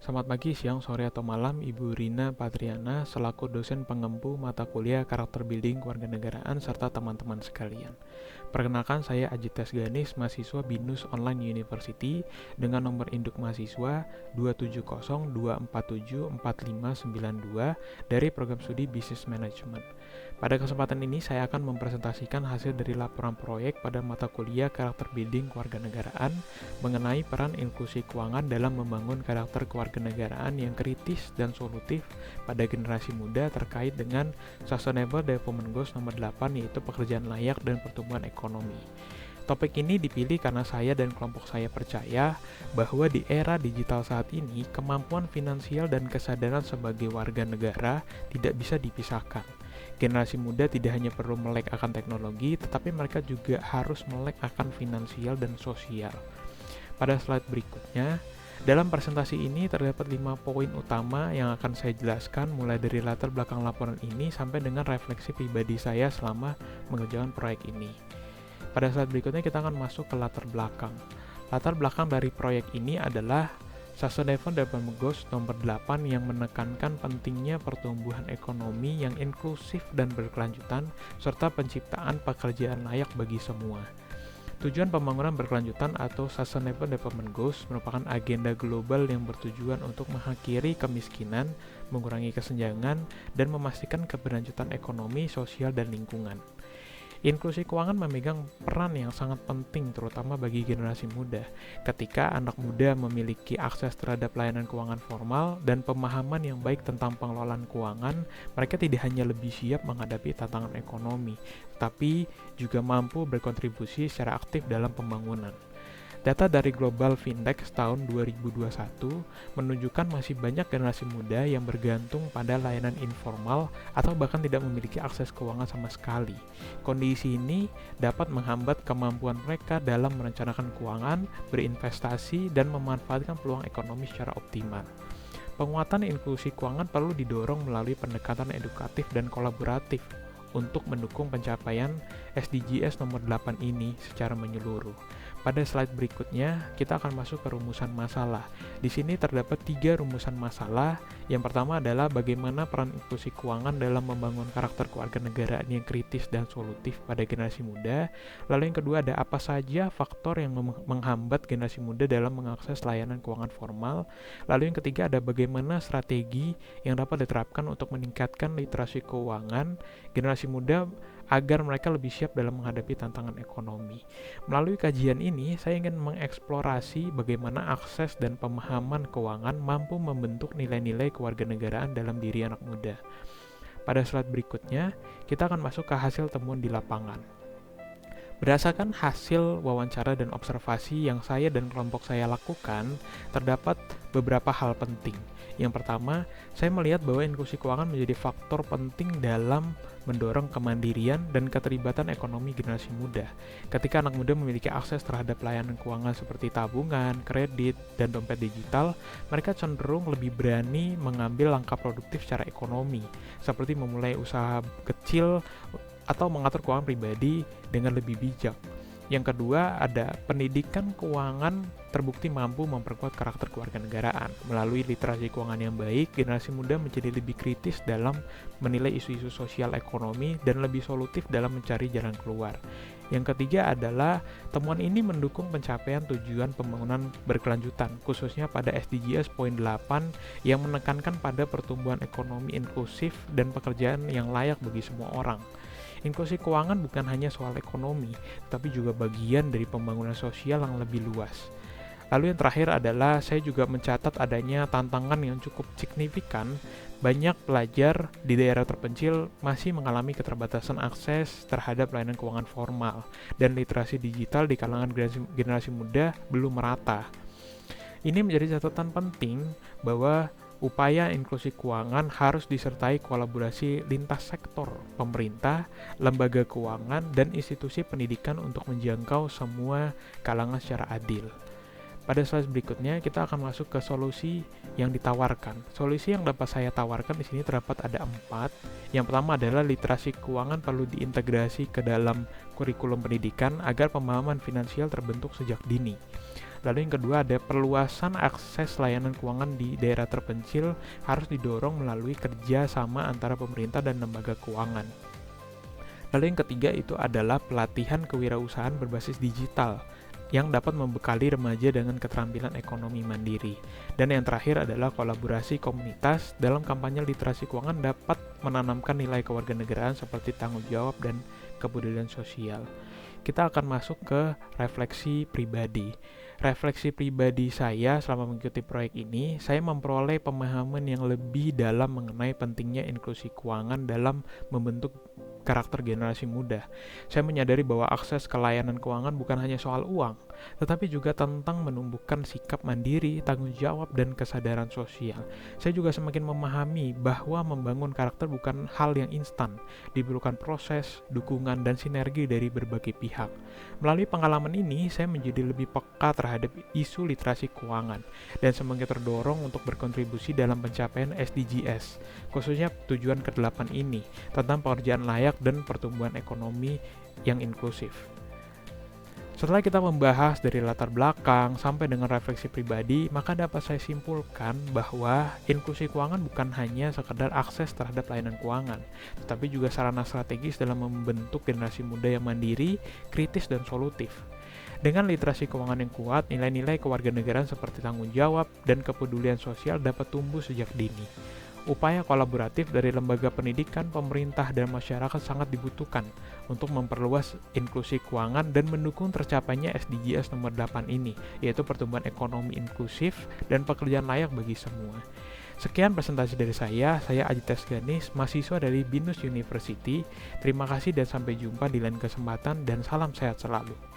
Selamat pagi, siang, sore, atau malam, Ibu Rina Patriana selaku dosen pengempu mata kuliah Karakter Building Kewarganegaraan serta teman-teman sekalian. Perkenalkan, saya Ajitas Ganis, mahasiswa BINUS Online University dengan nomor induk mahasiswa 27024745592 dari program studi Business Management. Pada kesempatan ini, saya akan mempresentasikan hasil dari laporan proyek pada mata kuliah Karakter Building Kewarganegaraan mengenai peran inklusi keuangan dalam membangun karakter kewarganegaraan yang kritis dan solutif pada generasi muda terkait dengan Sustainable Development Goals nomor 8, yaitu pekerjaan layak dan pertumbuhan ekonomi. Topik ini dipilih karena saya dan kelompok saya percaya bahwa di era digital saat ini, kemampuan finansial dan kesadaran sebagai warga negara tidak bisa dipisahkan. Generasi muda tidak hanya perlu melek akan teknologi, tetapi mereka juga harus melek akan finansial dan sosial. Pada slide berikutnya, dalam presentasi ini terdapat 5 poin utama yang akan saya jelaskan mulai dari latar belakang laporan ini sampai dengan refleksi pribadi saya selama mengerjakan proyek ini. Pada slide berikutnya kita akan masuk ke latar belakang. Latar belakang dari proyek ini adalah Sustainable Development Goals nomor 8 yang menekankan pentingnya pertumbuhan ekonomi yang inklusif dan berkelanjutan serta penciptaan pekerjaan layak bagi semua. Tujuan pembangunan berkelanjutan atau Sustainable Development Goals merupakan agenda global yang bertujuan untuk mengakhiri kemiskinan, mengurangi kesenjangan, dan memastikan keberlanjutan ekonomi, sosial, dan lingkungan. Inklusi keuangan memegang peran yang sangat penting terutama bagi generasi muda. Ketika anak muda memiliki akses terhadap layanan keuangan formal dan pemahaman yang baik tentang pengelolaan keuangan, mereka tidak hanya lebih siap menghadapi tantangan ekonomi, tapi juga mampu berkontribusi secara aktif dalam pembangunan. Data dari Global Findex tahun 2021 menunjukkan masih banyak generasi muda yang bergantung pada layanan informal atau bahkan tidak memiliki akses keuangan sama sekali. Kondisi ini dapat menghambat kemampuan mereka dalam merencanakan keuangan, berinvestasi, dan memanfaatkan peluang ekonomi secara optimal. Penguatan inklusi keuangan perlu didorong melalui pendekatan edukatif dan kolaboratif untuk mendukung pencapaian SDGs nomor 8 ini secara menyeluruh. Pada slide berikutnya, kita akan masuk ke rumusan masalah. Di sini terdapat 3 rumusan masalah. Yang pertama adalah bagaimana peran inklusi keuangan dalam membangun karakter kewarganegaraan yang kritis dan solutif pada generasi muda. Lalu yang kedua ada apa saja faktor yang menghambat generasi muda dalam mengakses layanan keuangan formal. Lalu yang ketiga ada bagaimana strategi yang dapat diterapkan untuk meningkatkan literasi keuangan generasi muda agar mereka lebih siap dalam menghadapi tantangan ekonomi. Melalui kajian ini, saya ingin mengeksplorasi bagaimana akses dan pemahaman keuangan mampu membentuk nilai-nilai kewarganegaraan dalam diri anak muda. Pada slide berikutnya, kita akan masuk ke hasil temuan di lapangan. Berdasarkan hasil wawancara dan observasi yang saya dan kelompok saya lakukan, terdapat beberapa hal penting. Yang pertama, saya melihat bahwa inklusi keuangan menjadi faktor penting dalam mendorong kemandirian dan keterlibatan ekonomi generasi muda. Ketika anak muda memiliki akses terhadap layanan keuangan seperti tabungan, kredit, dan dompet digital, mereka cenderung lebih berani mengambil langkah produktif secara ekonomi, seperti memulai usaha kecil atau mengatur keuangan pribadi dengan lebih bijak. Yang kedua, ada pendidikan keuangan terbukti mampu memperkuat karakter kewarganegaraan. Melalui literasi keuangan yang baik, generasi muda menjadi lebih kritis dalam menilai isu-isu sosial ekonomi dan lebih solutif dalam mencari jalan keluar. Yang ketiga adalah temuan ini mendukung pencapaian tujuan pembangunan berkelanjutan, khususnya pada SDGs poin 8 yang menekankan pada pertumbuhan ekonomi inklusif dan pekerjaan yang layak bagi semua orang. Inklusi keuangan bukan hanya soal ekonomi, tapi juga bagian dari pembangunan sosial yang lebih luas. Lalu yang terakhir adalah saya juga mencatat adanya tantangan yang cukup signifikan. Banyak pelajar di daerah terpencil masih mengalami keterbatasan akses terhadap layanan keuangan formal, dan literasi digital di kalangan generasi muda belum merata. Ini menjadi catatan penting bahwa upaya inklusi keuangan harus disertai kolaborasi lintas sektor, pemerintah, lembaga keuangan, dan institusi pendidikan untuk menjangkau semua kalangan secara adil. Pada slide berikutnya kita akan masuk ke solusi yang ditawarkan. Solusi yang dapat saya tawarkan di sini terdapat ada 4. Yang pertama adalah literasi keuangan perlu diintegrasi ke dalam kurikulum pendidikan agar pemahaman finansial terbentuk sejak dini. Lalu yang kedua ada perluasan akses layanan keuangan di daerah terpencil harus didorong melalui kerja sama antara pemerintah dan lembaga keuangan. Lalu yang ketiga itu adalah pelatihan kewirausahaan berbasis digital yang dapat membekali remaja dengan keterampilan ekonomi mandiri. Dan yang terakhir adalah kolaborasi komunitas dalam kampanye literasi keuangan dapat menanamkan nilai kewarganegaraan seperti tanggung jawab dan kepedulian sosial. Kita akan masuk ke refleksi pribadi. Refleksi pribadi saya selama mengikuti proyek ini, saya memperoleh pemahaman yang lebih dalam mengenai pentingnya inklusi keuangan dalam membentuk karakter generasi muda. Saya menyadari bahwa akses ke layanan keuangan bukan hanya soal uang, tetapi juga tentang menumbuhkan sikap mandiri, tanggung jawab, dan kesadaran sosial. Saya juga semakin memahami bahwa membangun karakter bukan hal yang instan, diperlukan proses, dukungan, dan sinergi dari berbagai pihak. Melalui pengalaman ini, saya menjadi lebih peka terhadap isu literasi keuangan, dan semakin terdorong untuk berkontribusi dalam pencapaian SDGs, khususnya tujuan ke-8 ini, tentang pekerjaan layak dan pertumbuhan ekonomi yang inklusif. Setelah kita membahas dari latar belakang sampai dengan refleksi pribadi, maka dapat saya simpulkan bahwa inklusi keuangan bukan hanya sekedar akses terhadap layanan keuangan, tetapi juga sarana strategis dalam membentuk generasi muda yang mandiri, kritis, dan solutif. Dengan literasi keuangan yang kuat, nilai-nilai kewarganegaraan seperti tanggung jawab dan kepedulian sosial dapat tumbuh sejak dini. Upaya kolaboratif dari lembaga pendidikan, pemerintah, dan masyarakat sangat dibutuhkan untuk memperluas inklusi keuangan dan mendukung tercapainya SDGs nomor 8 ini, yaitu pertumbuhan ekonomi inklusif dan pekerjaan layak bagi semua. Sekian presentasi dari saya Ajitas Ganis, mahasiswa dari Binus University. Terima kasih dan sampai jumpa di lain kesempatan dan salam sehat selalu.